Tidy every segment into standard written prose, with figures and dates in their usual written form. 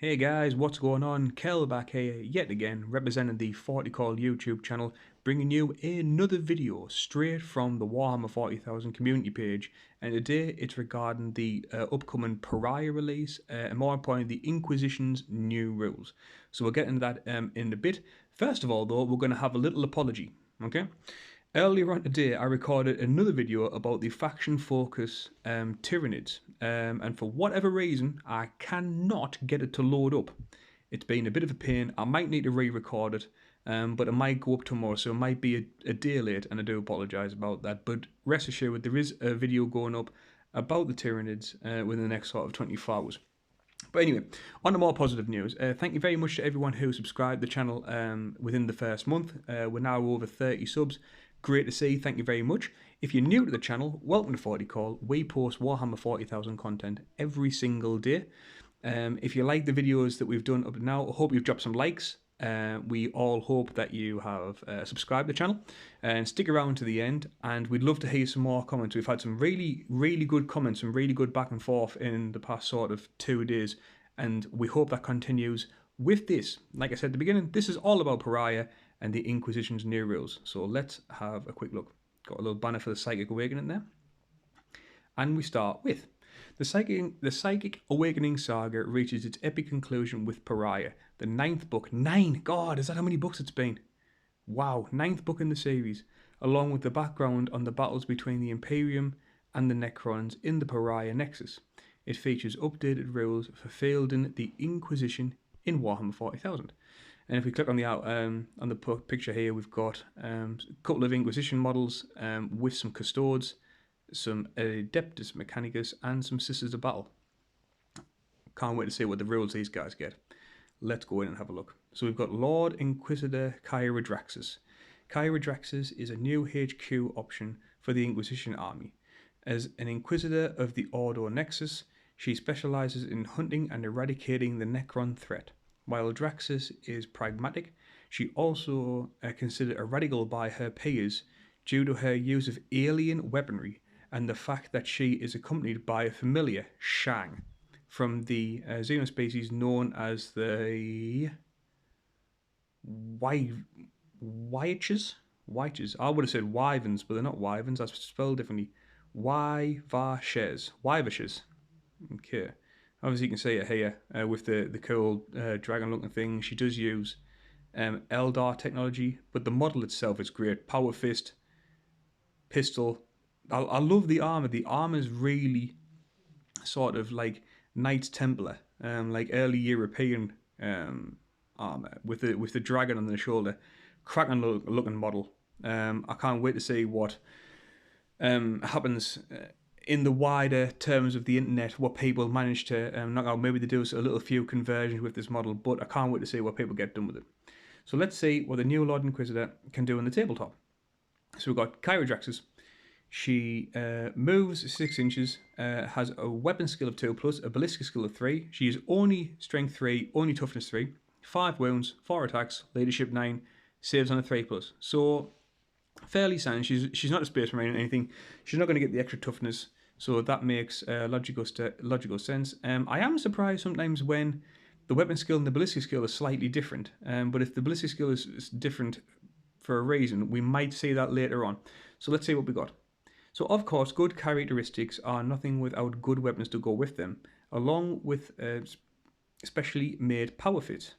Hey guys, what's going on? Kel back here yet again, representing the 40k YouTube channel, bringing you another video straight from the Warhammer 40,000 community page. And today it's regarding the upcoming Pariah release, and more importantly, the Inquisition's new rules. So we'll get into that in a bit. First of all, though, we're going to have a little apology, okay? Earlier on today, I recorded another video about the faction focus Tyranids, and for whatever reason, I cannot get it to load up. It's been a bit of a pain. I might need to re-record it, but it might go up tomorrow, so it might be a day late, and I do apologise about that. But rest assured, there is a video going up about the Tyranids within the next sort of 24 hours. But anyway, on to more positive news. Thank you very much to everyone who subscribed to the channel within the first month. We're now over 30 subs. Great to see, thank you very much. If you're new to the channel, welcome to 40k. We post Warhammer 40,000 content every single day. If you like the videos that we've done up to now, I hope you've dropped some likes. We all hope that you have subscribed to the channel and stick around to the end, and we'd love to hear some more comments. We've had some really good comments, some really good back and forth in the past sort of 2 days, and we hope that continues with this. Like I said at the beginning, this is all about Pariah and the Inquisition's new rules. So let's have a quick look. Got a little banner for the Psychic Awakening there. And we start with the Psychic Awakening saga reaches its epic conclusion with Pariah, the 9th book. 9! God, is that how many books it's been? Wow, 9th book in the series, along with the background on the battles between the Imperium and the Necrons in the Pariah Nexus. It features updated rules for fielding the Inquisition in Warhammer 40,000. And if we click on the picture here, we've got a couple of Inquisition models with some Custodes, some Adeptus Mechanicus, and some Sisters of Battle. Can't wait to see what the rules these guys get. Let's go in and have a look. So we've got Lord Inquisitor Kyra Draxus. Kyra Draxus is a new HQ option for the Inquisition army. As an Inquisitor of the Ordo Nexus, she specialises in hunting and eradicating the Necron threat. While Draxus is pragmatic, she also considered a radical by her peers due to her use of alien weaponry and the fact that she is accompanied by a familiar, Shang, from the xeno species known as the Wyches. I would have said wyverns, but they're not wyverns. That's spelled differently. Wyvaches. Okay. Obviously, you can see it here with the cool dragon-looking thing. She does use Eldar technology, but the model itself is great. Power fist, pistol. I love the armor. The armor is really sort of like Knights Templar, like early European armor with the dragon on the shoulder. Cracking looking model. I can't wait to see what happens in the wider terms of the internet, what people manage to knock out. Maybe they do a little few conversions with this model, but I can't wait to see what people get done with it. So let's see what the new Lord Inquisitor can do on the tabletop. So we've got Kyra Draxus. She moves 6 inches, has a weapon skill of 2+, a ballistic skill of 3. She is only strength 3, only toughness 3, 5 wounds, 4 attacks, leadership 9, saves on a 3+. So fairly sound. She's not a space marine or anything. She's not going to get the extra toughness, so that makes logical sense. I am surprised sometimes when the weapon skill and the ballistic skill are slightly different. But if the ballistic skill is different for a reason, we might see that later on. So let's see what we got. So of course, good characteristics are nothing without good weapons to go with them, along with specially made power fits.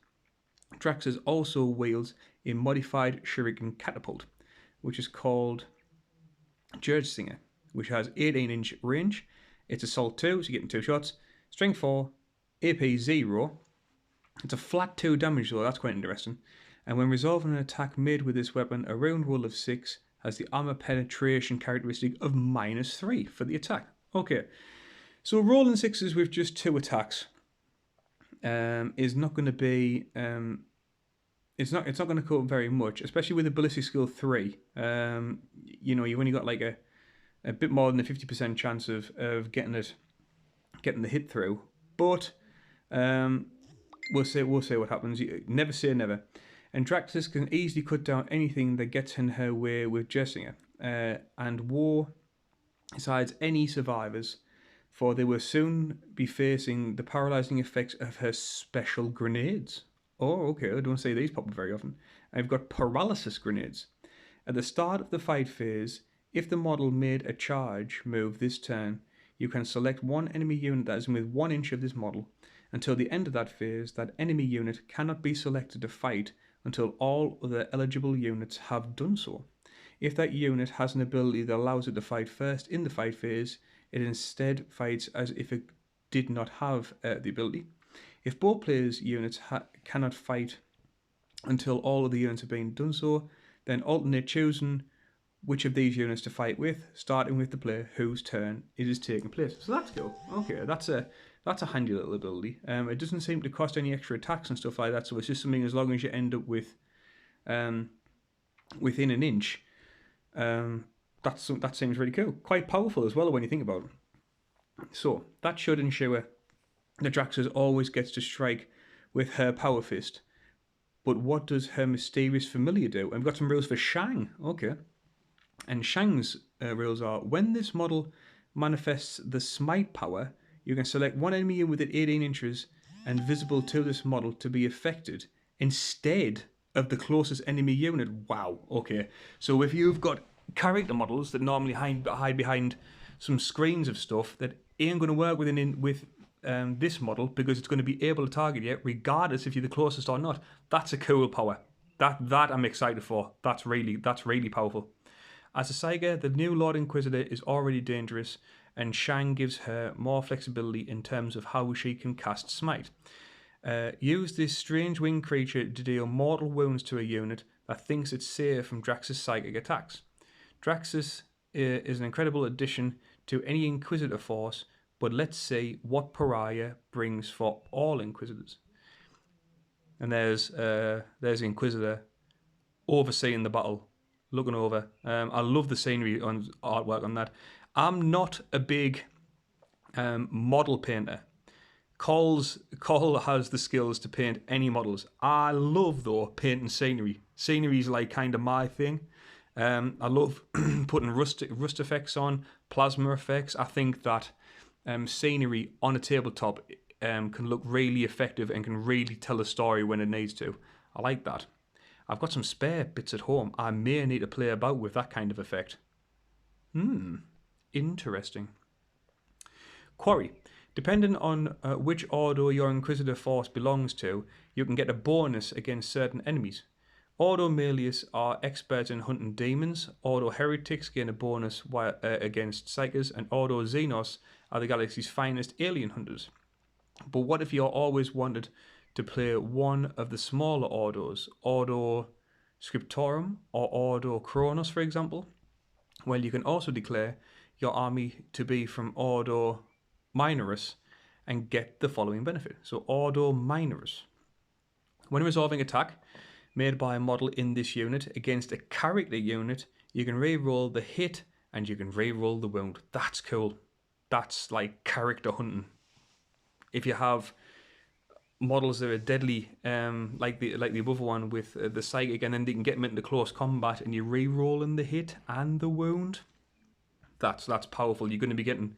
Draxus also wields a modified shuriken catapult, which is called Singer, which has 18-inch range. It's assault 2, so you're getting 2 shots. Strength 4, AP 0. It's a flat 2 damage though, that's quite interesting. And when resolving an attack made with this weapon, a round roll of 6 has the armor penetration characteristic of -3 for the attack. Okay, so rolling 6s with just 2 attacks is not going to be... It's not going to cover very much, especially with the ballistic skill 3. You know, you've only got like a bit more than a 50% chance of getting the hit through. But we'll see what happens. Never say never. And Draxus can easily cut down anything that gets in her way with Jersinger. And war decides any survivors for they will soon be facing the paralysing effects of her special grenades. Oh, okay, I don't see these pop up very often. I've got paralysis grenades. At the start of the fight phase, if the model made a charge move this turn, you can select one enemy unit that is within 1 inch of this model. Until the end of that phase, that enemy unit cannot be selected to fight until all other eligible units have done so. If that unit has an ability that allows it to fight first in the fight phase, it instead fights as if it did not have the ability. If both players' units cannot fight until all of the units have been done so, then alternate choosing which of these units to fight with, starting with the player whose turn it is taking place. So that's cool. Okay, that's a handy little ability. It doesn't seem to cost any extra attacks and stuff like that, so it's just something as long as you end up with within an inch. That seems really cool. Quite powerful as well when you think about it. So that should ensure that Draxus always gets to strike with her power fist. But what does her mysterious familiar do? And we've got some rules for Shang. Okay. And Shang's rules are, when this model manifests the smite power, you can select one enemy within 18 inches and visible to this model to be affected instead of the closest enemy unit. Wow, okay. So if you've got character models that normally hide behind some screens of stuff that ain't going to work with this model because it's going to be able to target you regardless if you're the closest or not, that's a cool power. That I'm excited for. That's really powerful. As a Saiga, the new Lord Inquisitor is already dangerous, and Shang gives her more flexibility in terms of how she can cast Smite. Use this strange winged creature to deal mortal wounds to a unit that thinks it's safe from Draxus' psychic attacks. Draxus is an incredible addition to any Inquisitor force, but let's see what Pariah brings for all Inquisitors. And there's the Inquisitor overseeing the battle, looking over. I love the scenery on artwork on that. I'm not a big model painter. Cole has the skills to paint any models. I love, though, painting scenery. Scenery is like kind of my thing. I love putting rust effects on, plasma effects. I think that scenery on a tabletop can look really effective and can really tell a story when it needs to. I like that. I've got some spare bits at home. I may need to play about with that kind of effect. Interesting. Quarry. Depending on which order your Inquisitor force belongs to, you can get a bonus against certain enemies. Ordo Melius are experts in hunting demons, Ordo Heretics gain a bonus against Psychers, and Ordo Xenos are the galaxy's finest alien hunters. But what if you're always wanted to play one of the smaller Ordos, Ordo Scriptorum or Ordo Kronos, for example? Well, you can also declare your army to be from Ordo Minorus and get the following benefit. So Ordo Minorus. When resolving attack made by a model in this unit against a character unit, you can re-roll the hit and you can re-roll the wound. That's cool. That's like character hunting. If you have models that are deadly, like the above one with the psychic, and then they can get them into close combat and you re-rolling the hit and the wound, that's powerful. You're going to be getting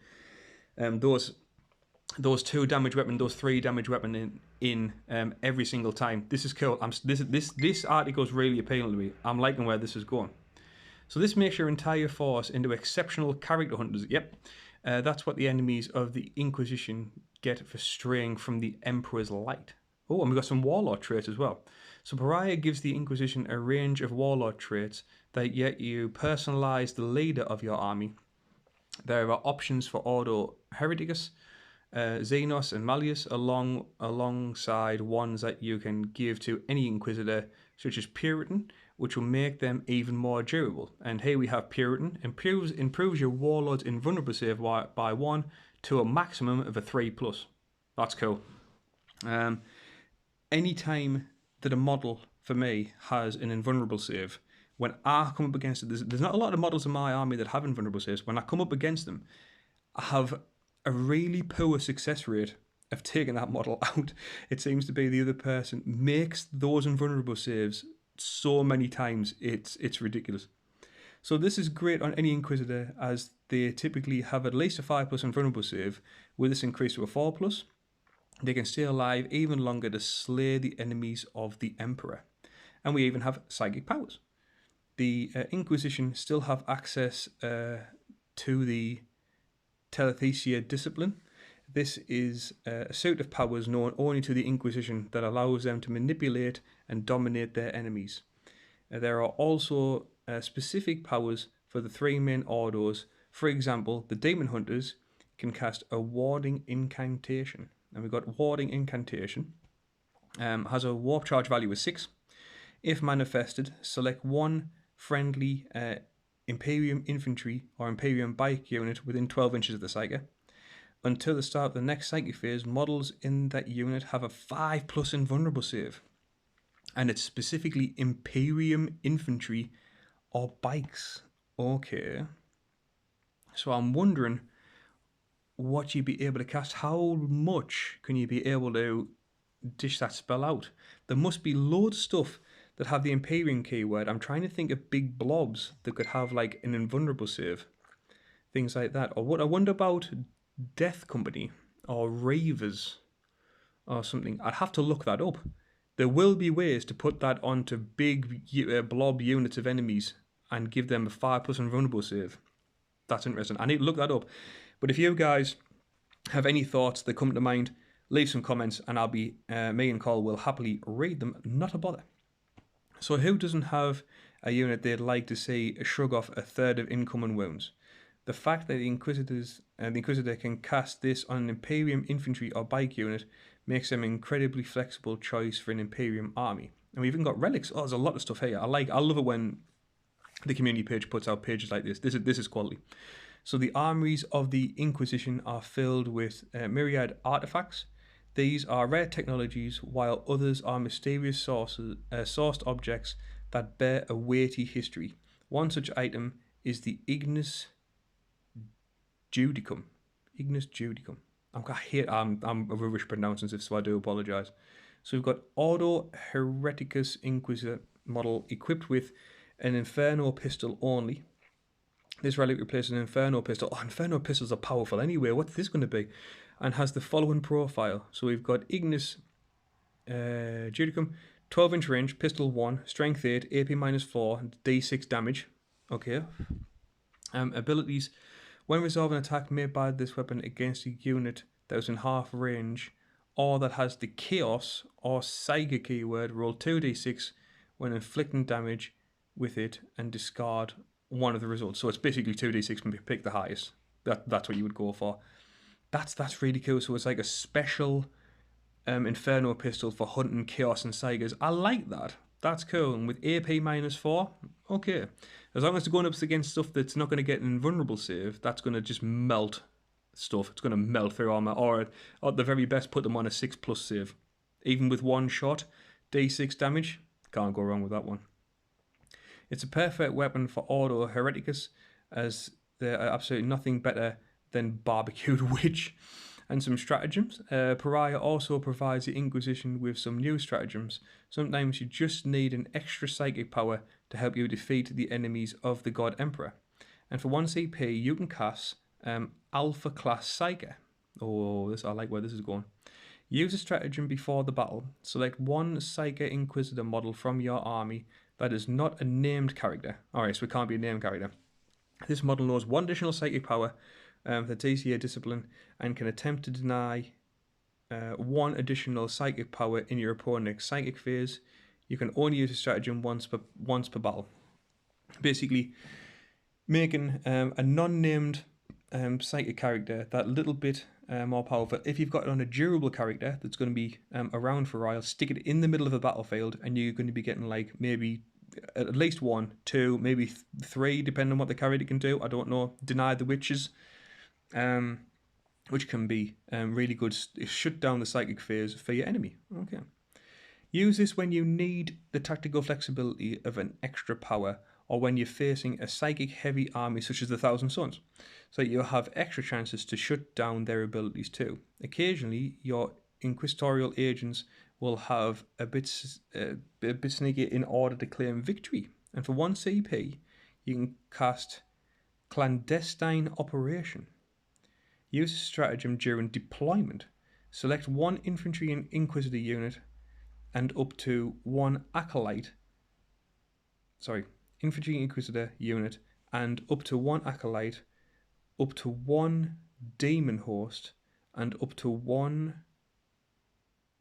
those 2 damage weapon, those 3 damage weapon in every single time. This is cool. This article is really appealing to me. I'm liking where this is going. So this makes your entire force into exceptional character hunters. Yep, that's what the enemies of the Inquisition get for straying from the Emperor's light. Oh, and we've got some warlord traits as well. So Pariah gives the Inquisition a range of warlord traits that let you personalize the leader of your army. There are options for Ordo Hereticus, Xenos and Malleus, alongside ones that you can give to any Inquisitor, such as Puritan, which will make them even more durable. And here we have Puritan, improves your Warlord's invulnerable save by 1 to a maximum of a 3+. That's cool. Anytime that a model, for me, has an invulnerable save, when I come up against it, there's not a lot of models in my army that have invulnerable saves. When I come up against them, I have a really poor success rate of taking that model out. It seems to be the other person makes those invulnerable saves so many times, it's ridiculous. So this is great on any Inquisitor, as they typically have at least a 5+ invulnerable save. With this increased to a 4+, they can stay alive even longer to slay the enemies of the Emperor. And we even have psychic powers. The Inquisition still have access to the Telethesia discipline. This is a suit of powers known only to the Inquisition that allows them to manipulate and dominate their enemies. There are also specific powers for the 3 main ordos. For example, the Demon Hunters can cast a warding incantation. And we've got warding incantation. Has a warp charge value of 6. If manifested, select one friendly Imperium infantry or Imperium bike unit within 12 inches of the Psyker. Until the start of the next psychic phase, models in that unit have a 5+ invulnerable save. And it's specifically Imperium infantry or bikes. Okay. So I'm wondering what you'd be able to cast. How much can you be able to dish that spell out? There must be loads of stuff that have the Imperium keyword. I'm trying to think of big blobs that could have like an invulnerable save. Things like that. Or what I wonder about Death Company or Ravers or something. I'd have to look that up. There will be ways to put that onto big blob units of enemies and give them a 5+ invulnerable save. That's interesting. I need to look that up. But if you guys have any thoughts that come to mind, leave some comments and I'll be, me and Cole will happily read them. Not a bother. So who doesn't have a unit they'd like to see shrug off a third of incoming wounds? The fact that the Inquisitor can cast this on an Imperium infantry or bike unit makes them an incredibly flexible choice for an Imperium army. And we've even got relics. Oh, there's a lot of stuff here. I love it when the community page puts out pages like this. This is quality. So the armories of the Inquisition are filled with myriad artifacts. These are rare technologies, while others are mysterious sourced objects that bear a weighty history. One such item is the Ignis Judicum. I'm a rubbish pronouncing this, so I do apologise. So we've got Ordo Hereticus Inquisitor model equipped with an Inferno pistol only. This relic replaces an Inferno pistol. Oh, Inferno pistols are powerful anyway. What's this going to be? And has the following profile. So we've got Ignis Judicum, 12-inch range, pistol 1, strength 8, AP -4, D6 damage. Okay. Abilities. When resolving an attack made by this weapon against a unit that is in half range or that has the Chaos or Saiga keyword, roll 2d6 when inflicting damage with it and discard one of the results. So it's basically 2d6 and pick the highest. That's what you would go for. That's really cool. So it's like a special Inferno pistol for hunting Chaos and Saigas. I like that. That's cool. And with AP -4, okay. As long as it's going up against stuff that's not going to get an invulnerable save, that's going to just melt stuff. It's going to melt through armor. Or at the very best, put them on a 6+ save. Even with one shot, D6 damage, can't go wrong with that one. It's a perfect weapon for Ordo Hereticus, as there are absolutely nothing better than barbecued witch. And some stratagems. Pariah also provides the Inquisition with some new stratagems. Sometimes you just need an extra psychic power to help you defeat the enemies of the God Emperor. And for 1 CP, you can cast Alpha Class Psyker. Oh, I like where this is going. Use a stratagem before the battle. Select one Psyker Inquisitor model from your army that is not a named character. Alright, so it can't be a named character. This model knows 1 additional psychic power, the TCA discipline, and can attempt to deny 1 additional psychic power in your opponent's psychic phase. You can only use a stratagem once per battle. Basically, making a non-named psychic character that little bit more powerful. If you've got it on a durable character that's going to be around for a while, stick it in the middle of the battlefield, and you're going to be getting like maybe at least 1, 2, maybe 3, depending on what the character can do. I don't know. Deny the witches. Which can be really good. Shut down the psychic phase for your enemy. Okay. Use this when you need the tactical flexibility of an extra power, or when you're facing a psychic heavy army such as the Thousand Suns, so that you'll have extra chances to shut down their abilities too. Occasionally, your inquisitorial agents will have a bit sneaky in order to claim victory. And for 1 CP, you can cast Clandestine Operation. Use a stratagem during deployment. Select one infantry and inquisitor unit and up to one acolyte. Infantry inquisitor unit and up to one acolyte, up to one demon host, and up to one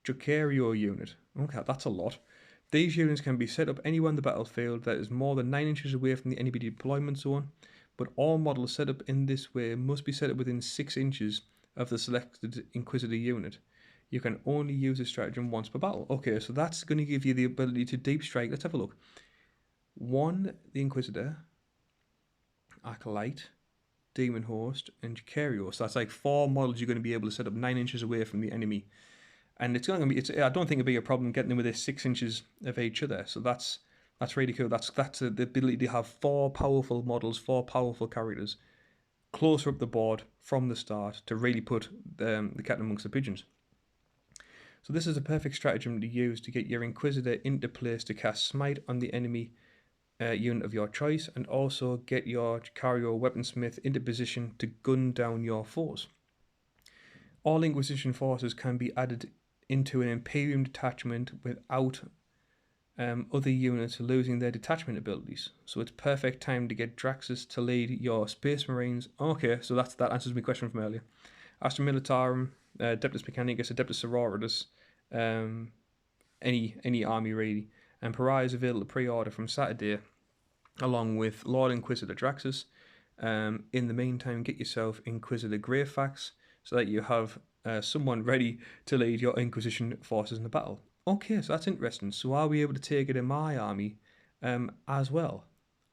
Draxus unit. Okay, that's a lot. These units can be set up anywhere on the battlefield that is more than 9 inches away from the enemy deployment zone, but all models set up in this way must be set up within 6 inches of the selected Inquisitor unit. You can only use this stratagem once per battle. Okay, so that's going to give you the ability to deep strike. Let's have a look. 1, the Inquisitor, Acolyte, Demon Host, and Draxus. So that's like 4 models you're going to be able to set up 9 inches away from the enemy. And it's going to be. I don't think it'll be a problem getting them within 6 inches of each other. So that's really cool. That's the ability to have 4 powerful models, 4 powerful characters, closer up the board from the start to really put the cat amongst the pigeons. So this is a perfect stratagem to use to get your Inquisitor into place to cast Smite on the enemy unit of your choice, and also get your Draxus Weaponsmith into position to gun down your foes. All Inquisition forces can be added into an Imperium detachment without other units losing their detachment abilities. So it's perfect time to get Draxus to lead your Space Marines. Okay, so that answers my question from earlier. Astra Militarum, Adeptus Mechanicus, Adeptus Sororitas, any army really. And Pariah is available to pre-order from Saturday, along with Lord Inquisitor Draxus. In the meantime, get yourself Inquisitor Greyfax, so that you have someone ready to lead your Inquisition forces in the battle. Okay, so that's interesting. So are we able to take it in my army as well?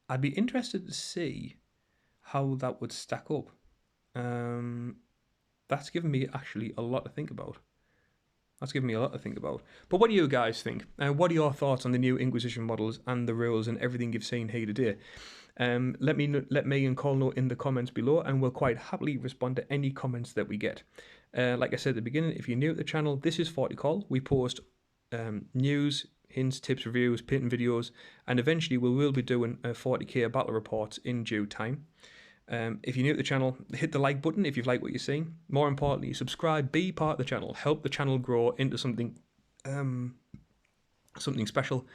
I'd be interested to see how that would stack up. That's given me actually a lot to think about. But what do you guys think? What are your thoughts on the new Inquisition models and the rules and everything you've seen here today? Let me and Cole know in the comments below, and we'll quite happily respond to any comments that we get. Like I said at the beginning, if you're new to the channel, this is 40k. We post news, hints, tips, reviews, painting videos, and eventually we will be doing 40k battle reports in due time. If you're new to the channel, hit the like button if you've liked what you're seeing. More importantly, subscribe, be part of the channel, help the channel grow into something special,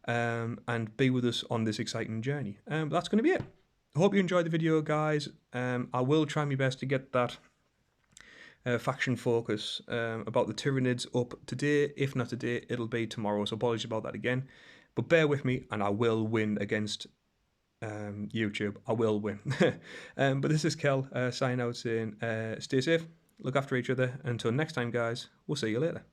and be with us on this exciting journey. That's going to be it. I hope you enjoyed the video, guys. I will try my best to get that faction focus about the Tyranids up today. If not today, it'll be tomorrow, so apologies about that again. But bear with me, and I will win against YouTube. I will win. But this is Kel signing out saying stay safe, look after each other. Until next time, guys, we'll see you later.